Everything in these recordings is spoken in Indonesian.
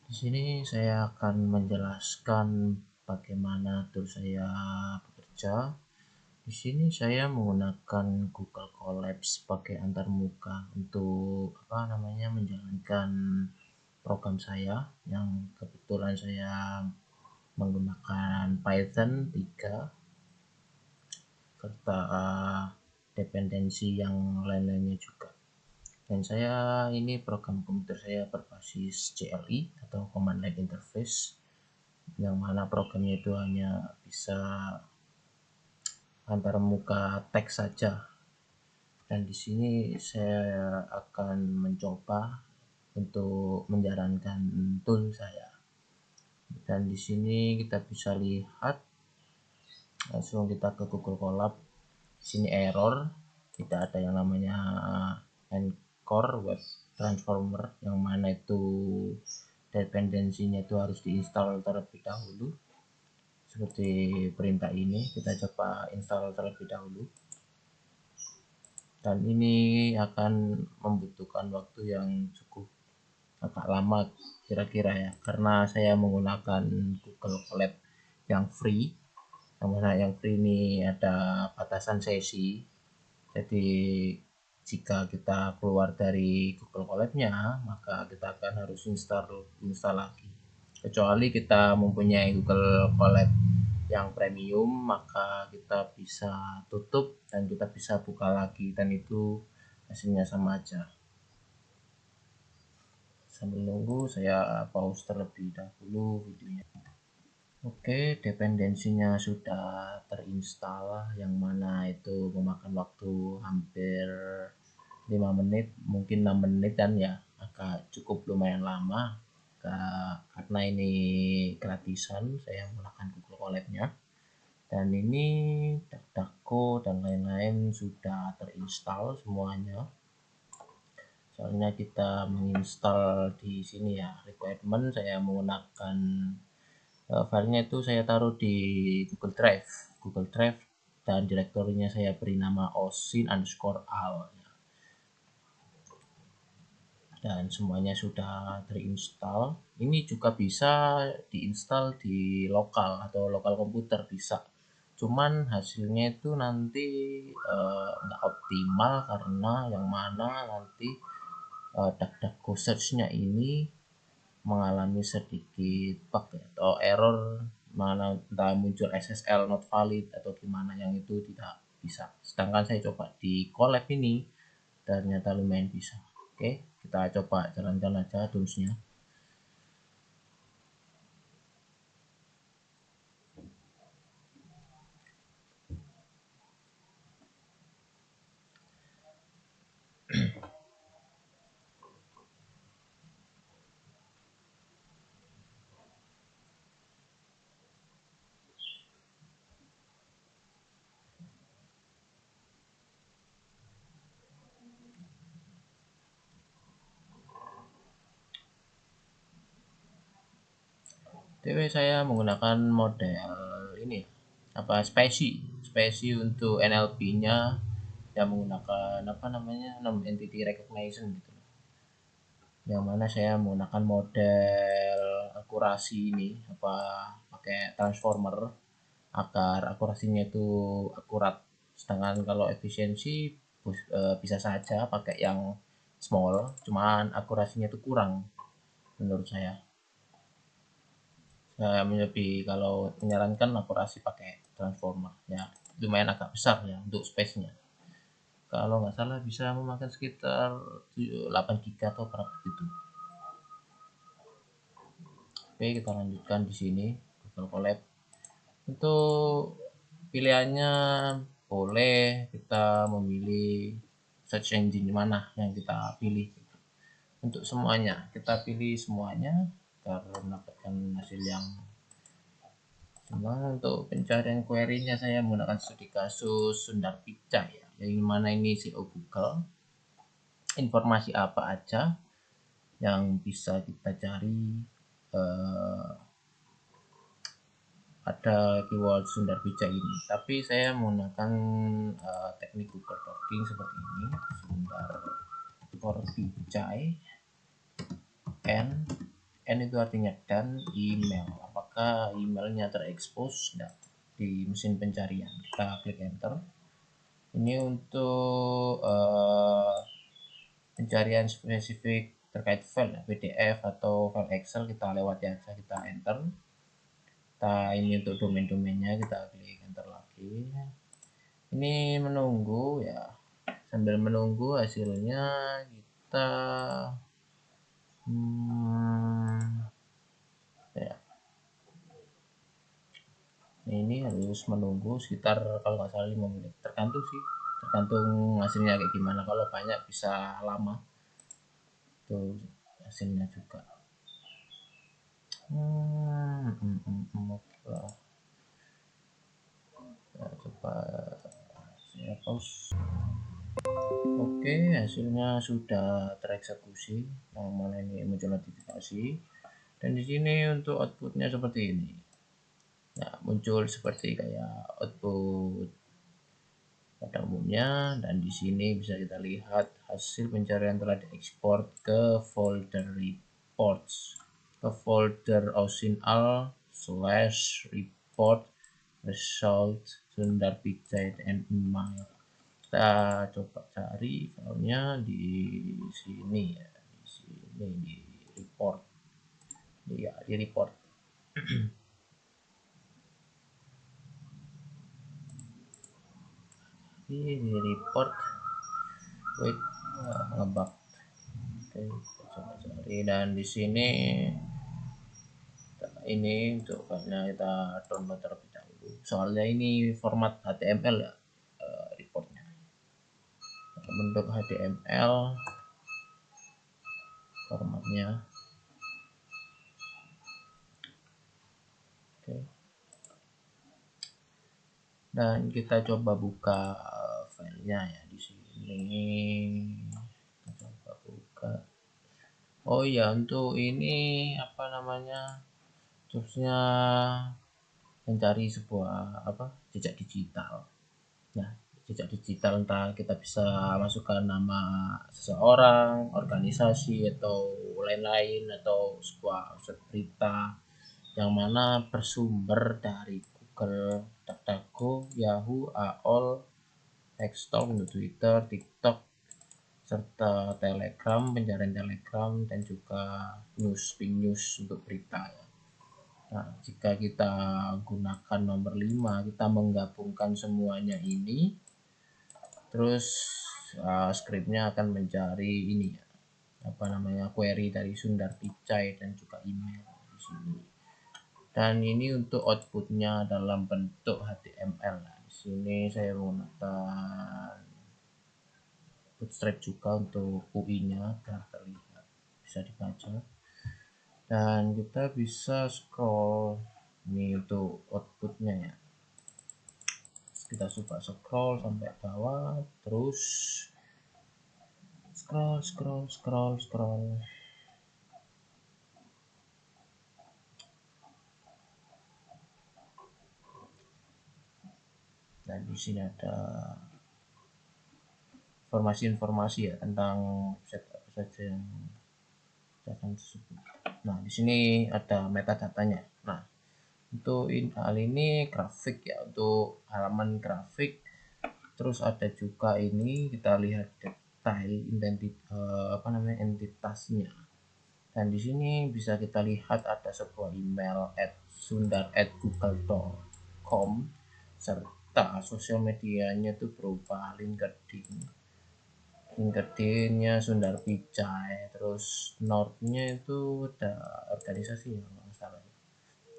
Di sini saya akan menjelaskan bagaimana tool saya bekerja. Di sini saya menggunakan Google Colab sebagai antarmuka untuk menjalankan program saya yang kebetulan saya menggunakan Python 3 serta dependensi yang lain-lainnya juga. Dan saya ini program komputer saya berbasis CLI atau Command Line Interface, yang mana programnya itu hanya bisa antarmuka teks saja. Dan di sini saya akan mencoba untuk menjalankan tool saya. Dan di sini kita bisa lihat, langsung kita ke Google Colab. Di sini error, tidak ada yang namanya Encore Web Transformer, yang mana itu dependensinya itu harus diinstal terlebih dahulu. Seperti perintah ini, kita coba install terlebih dahulu. Dan ini akan membutuhkan waktu yang cukup agak lama kira-kira ya, karena saya menggunakan Google Colab yang free, yang mana yang free ini ada batasan sesi. Jadi jika kita keluar dari Google Colab-nya, maka kita akan harus install lagi. Kecuali kita mempunyai Google Colab yang premium, maka kita bisa tutup dan kita bisa buka lagi, dan itu hasilnya sama aja. Sambil nunggu, saya pause terlebih dahulu videonya. Oke, dependensinya sudah terinstall, yang mana itu memakan waktu hampir 5 menit, mungkin 6 menit, dan ya agak cukup lumayan lama karena ini gratisan. Saya menggunakan Google Colab-nya, dan ini DuckDuckGo dan lain-lain sudah terinstall semuanya. Soalnya kita menginstal di sini ya, requirement saya menggunakan filenya itu saya taruh di Google Drive, dan direktorinya saya beri nama osin_al, dan semuanya sudah terinstall. Ini juga bisa diinstal di lokal atau lokal komputer bisa, cuman hasilnya itu nanti nggak optimal, karena yang mana nanti DuckDuckGo search-nya ini mengalami sedikit bug atau error, mana entah muncul SSL not valid atau gimana, yang itu tidak bisa. Sedangkan saya coba di Colab ini ternyata lumayan bisa. Oke, kita coba jalankan aja toolsnya. TW saya menggunakan model ini spesi untuk NLP-nya. Saya menggunakan nom entity recognition gitu, yang mana saya menggunakan model akurasi ini pakai transformer agar akurasinya itu akurat. Sedangkan kalau efisiensi bisa saja pakai yang small, cuman akurasinya itu kurang menurut saya. Saya lebih kalau menyarankan akurasi pakai transformer ya, lumayan agak besar ya untuk space-nya. Kalau nggak salah bisa memakan sekitar 8 GB atau berapa gitu. Oke, kita lanjutkan di sini Google Colab. Untuk pilihannya boleh kita memilih search engine mana yang kita pilih. Untuk semuanya kita pilih semuanya agar mendapatkan hasil yang sama. Untuk pencarian query-nya saya menggunakan studi kasus Sundar Pichai ya, yang mana ini SEO Google. Informasi apa aja yang bisa kita cari, ada keyword Sundar Pichai ini, tapi saya menggunakan teknik Google Docking seperti ini, Sundar Pichai and N itu artinya dan email. Apakah emailnya terekspos? Nah, di mesin pencarian kita klik enter. Ini untuk pencarian spesifik terkait file PDF atau file Excel, kita lewati aja, kita enter. Kita ini untuk domain-domainnya, kita klik enter lagi. Ini menunggu ya, sambil menunggu hasilnya kita ya, ini harus menunggu sekitar kalau nggak salah 5 menit, tergantung sih, tergantung hasilnya kayak gimana. Kalau banyak bisa lama tuh hasilnya juga. Oke lah, nah, coba saya pause. Oke, hasilnya sudah tereksekusi, yang mana ini muncul notifikasi, dan di sini untuk outputnya seperti ini. Nah, muncul seperti kayak output pada umumnya, dan di sini bisa kita lihat hasil pencarian telah diekspor ke folder reports, ke folder ausinal/report result Sundar Pichai and email. Kita coba cari filenya di sini ya, di sini di report, ya di report. Di report, wait, ngebug. Oke, kita coba cari, dan di sini ini untuk filenya kita download terlebih dahulu. Soalnya ini format HTML ya, reportnya. Bentuk HTML formatnya. Oke. Dan kita coba buka filenya ya di sini. Kita coba buka. Oh ya, untuk ini apa namanya, terusnya mencari sebuah jejak digital. Nah, jejak digital entah kita bisa masukkan nama seseorang, organisasi, atau lain-lain, atau sebuah website berita yang mana bersumber dari Google, DuckDuckGo, Yahoo, AOL, Nextdoor, Twitter, TikTok, serta Telegram, pencarian Telegram, dan juga Ping News untuk berita ya. Nah, jika kita gunakan nomor 5, kita menggabungkan semuanya ini, terus skripnya akan mencari ini ya, query dari Sundar Pichai dan juga email di sini. Dan ini untuk outputnya dalam bentuk HTML. Nah, di sini saya menggunakan Bootstrap juga untuk UI-nya agar terlihat bisa dibaca. Dan kita bisa scroll ini untuk outputnya ya. Kita coba scroll sampai bawah, terus scroll. Dan di sini ada informasi-informasi ya tentang website apa saja yang akan tersebut. Nah, di sini ada metadatanya. Nah, untuk hal ini grafik ya, untuk halaman grafik. Terus ada juga ini, kita lihat detail entitasnya. Dan di sini bisa kita lihat ada sebuah email @sundar@google.com, serta sosial medianya itu berupa LinkedIn-nya Sundar Pichai, terus Nordnya itu ada organisasi yang nggak salah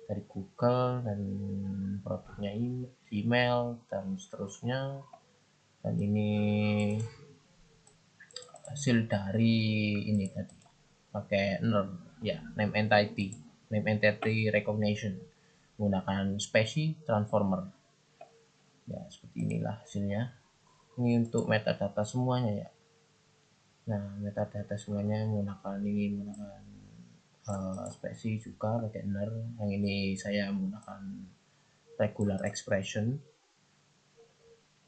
dari Google, dan produknya email dan seterusnya. Dan ini hasil dari ini tadi pakai NERD ya, name entity recognition menggunakan specie transformer ya. Seperti inilah hasilnya. Ini untuk metadata semuanya ya. Nah, metadata semuanya menggunakan specie juga pakai NER. Yang ini saya menggunakan regular expression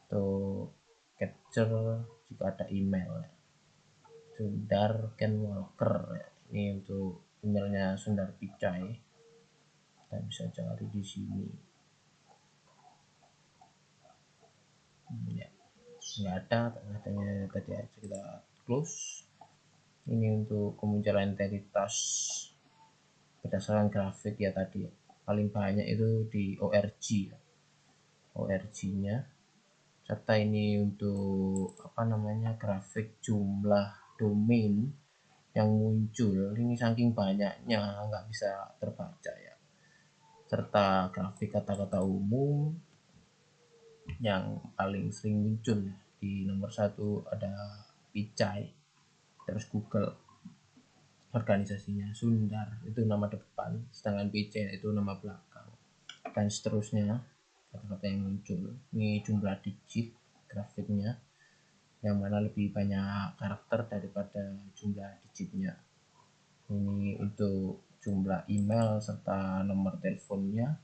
untuk capture. Juga ada email ya, Sundar Ken Walker ya. Ini untuk emailnya Sundar Pichai. Kita bisa cari di sini. Ya, nggak ada, katanya tadi aja kita close. Ini untuk kemunculan entitas berdasarkan grafik ya tadi. Paling banyak itu di ORG ya. ORG-nya. Serta ini untuk grafik jumlah domain yang muncul ini saking banyaknya nggak bisa terbaca ya. Serta grafik kata-kata umum yang paling sering muncul di nomor 1 ada Pichai, terus Google organisasinya, Sundar itu nama depan, sedangkan Pichai itu nama belakang, dan seterusnya kata-kata yang muncul. Ini jumlah digit grafiknya, yang mana lebih banyak karakter daripada jumlah digitnya. Ini untuk jumlah email serta nomor teleponnya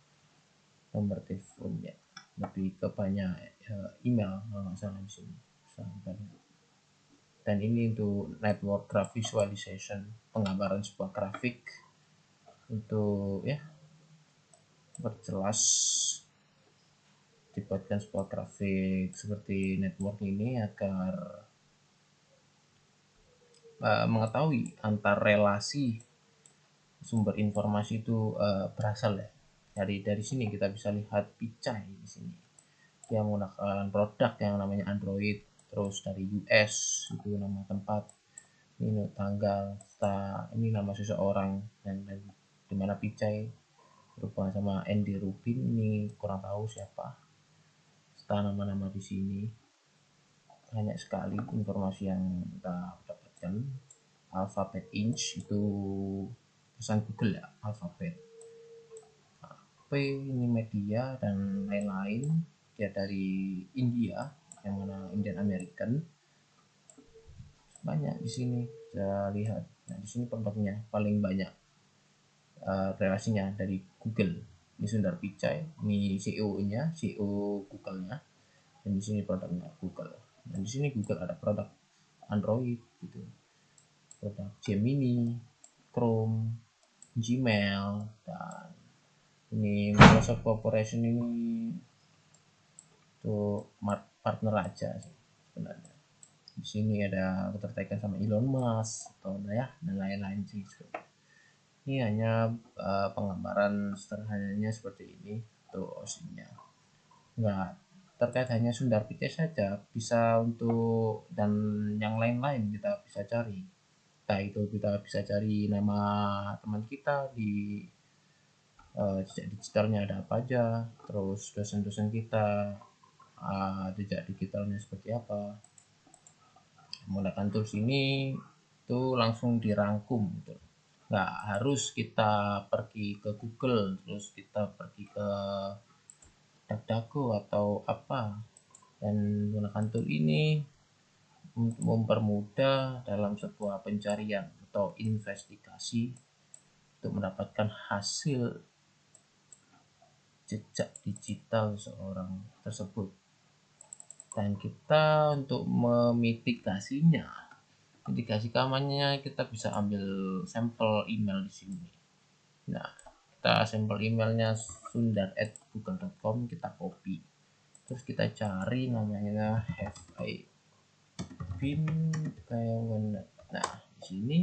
lebih ke banyak email kalau nggak salah di sini. Dan ini untuk network graph visualization, penggambaran sebuah grafik untuk ya berjelas, dibuatkan sebuah grafik seperti network ini agar mengetahui antar relasi sumber informasi itu berasal ya. Dari sini kita bisa lihat Pichai di sini. Dia menggunakan produk yang namanya Android, terus dari US itu nama tempat, ini tanggal, ini nama seseorang, dan dimana Pichai berhubungan sama Andy Rubin, ini kurang tahu siapa. Serta nama-nama di sini banyak sekali informasi yang kita dapatkan. Alphabet Inc itu pesan Google ya, Alphabet. Ini media dan lain-lain, dia dari India, yang mana Indian American, banyak di sini bisa lihat. Nah di sini produknya paling banyak relasinya dari Google, ini Sundar Pichai, ini CEO-nya, CEO Google-nya, dan di sini produknya Google. Dan di sini Google ada produk Android gitu, produk Gemini, Chrome, Gmail, dan ini Microsoft Corporation ini tuh partner aja sih sebenarnya. Di sini ada ketertarikan sama Elon Musk atau ya dan lain-lain sih. Ini hanya penggambaran sederhananya seperti ini tuh OSI-nya. Nggak terkait hanya Sundar Pichai saja, bisa untuk dan yang lain-lain kita bisa cari. Nah itu kita bisa cari nama teman kita di jejak digitalnya ada apa aja, terus dosen-dosen kita jejak digitalnya seperti apa. Menggunakan tools ini itu langsung dirangkum gitu. Nggak harus kita pergi ke Google, terus kita pergi ke DuckDuckGo atau apa, dan menggunakan tool ini untuk mempermudah dalam sebuah pencarian atau investigasi untuk mendapatkan hasil jejak digital seorang tersebut. Dan kita untuk memitigasinya, mitigasi keamanannya, kita bisa ambil sampel email di sini. Nah, kita sampel emailnya sundar@google.com, kita copy, terus kita cari namanya have I been kayak. Nah di sini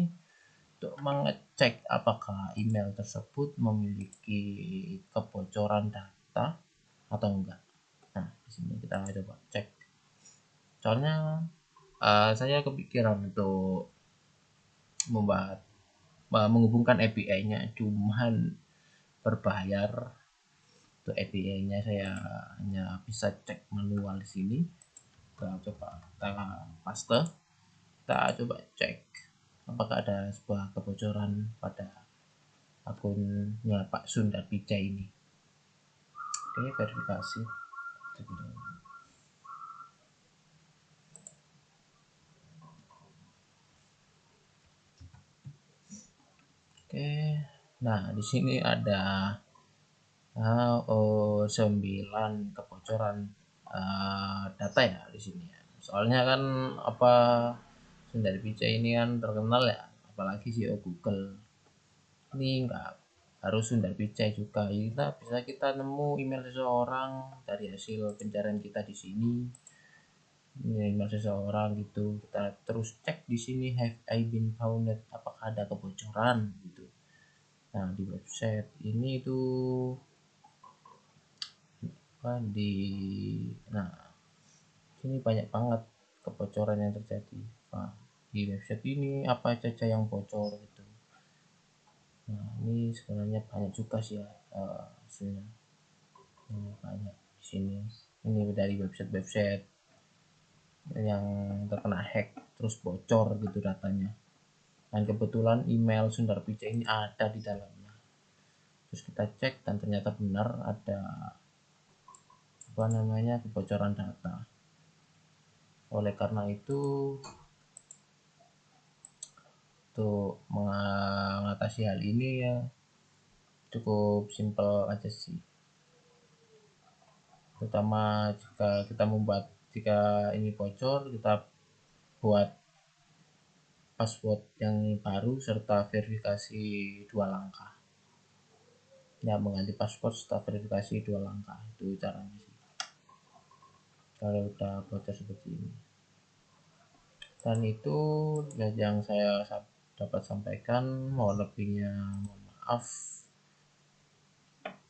untuk mengecek apakah email tersebut memiliki kebocoran data atau enggak. Nah di sini kita coba cek. Soalnya saya kepikiran untuk menghubungkan API-nya, cuman berbayar. Untuk API-nya saya hanya bisa cek manual di sini. Kita paste, kita coba cek apakah ada sebuah kebocoran pada akunnya Pak Sundar Pichai ini. Oke, verifikasi. Oke, nah di sini ada 9 kebocoran data ya di sini ya. Soalnya kan Sundar Pichai ini kan terkenal ya, apalagi CEO Google. Ini enggak harus Sundar Pichai juga, kita nemu email seseorang dari hasil pencarian kita di sini. Ini email seseorang gitu, kita terus cek di sini, have I been founded, apakah ada kebocoran gitu. Nah, di website ini tuh nah sini banyak banget kebocoran yang terjadi. Nah, di website ini apa saja yang bocor gitu. Nah, ini sebenarnya banyak juga sih ya, hasilnya ini banyak di sini. Ini dari website-website yang terkena hack terus bocor gitu datanya, dan kebetulan email Sundar Pichai ini ada di dalamnya. Terus kita cek dan ternyata benar ada kebocoran data. Oleh karena itu, untuk mengatasi hal ini ya cukup simpel aja sih, terutama jika ini bocor, kita buat password yang baru serta verifikasi 2 langkah. Ya, mengganti password serta verifikasi 2 langkah itu caranya sih kalau udah bocor seperti ini. Dan itu yang saya dapat sampaikan, mohon lebihnya mohon maaf.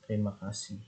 Terima kasih.